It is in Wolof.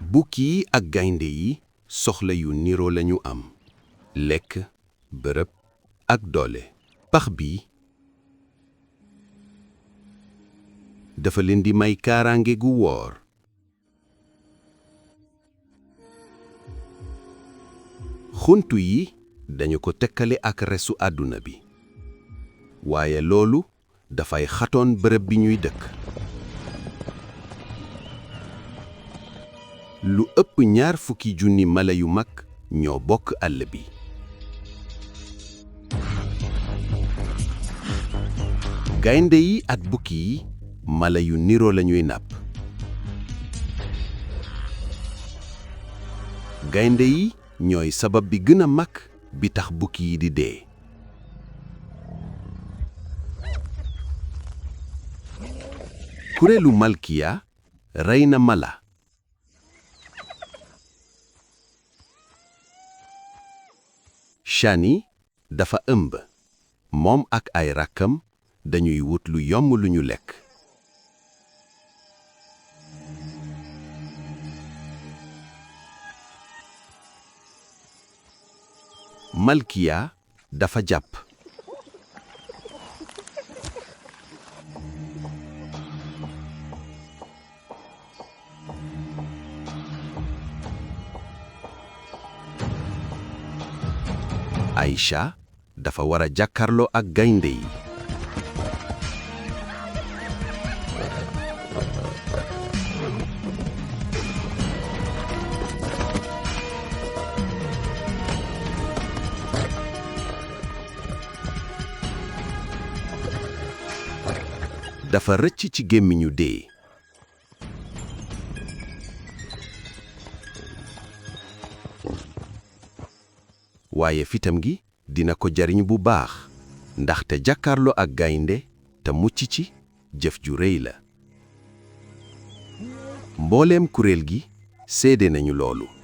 Bouki ak gaïndé yi soxla yu niroo lañu am: lekk, bërëb ak doole. pax bi dafa leen di may kaaraange gu wóor. xuntu yi dañu ko tekkale ak resu àdduna bi, waaye loolu dafay xatoon bërëb bi ñuy dëkk. lu ëpp 20,000 mala yu mag ñoo bokk àll bi. gaynde yi ak bukki yi mala yu niroo lañuy nàpp. gaynde yi ñooy sabab bi gën a mag bi tax bukki yi di dee. kuréelu malkiya rey na mala. Shani dafa ëmb. moom ak ay rakkam dañuy wut lu yomb lu ñu lekk. malkiya dafa jàpp. Aïcha dafa war a jàkkarloo ak gaynde yi. dafa rëcc ci gémmiñu dee. waaye fitam gi dina ko jariñ bu baax, ndaxte jàkkaarloo ak gaynde te mucc ci jëf ju rëy la. mbooleem kuréel gi seede nañu loolu.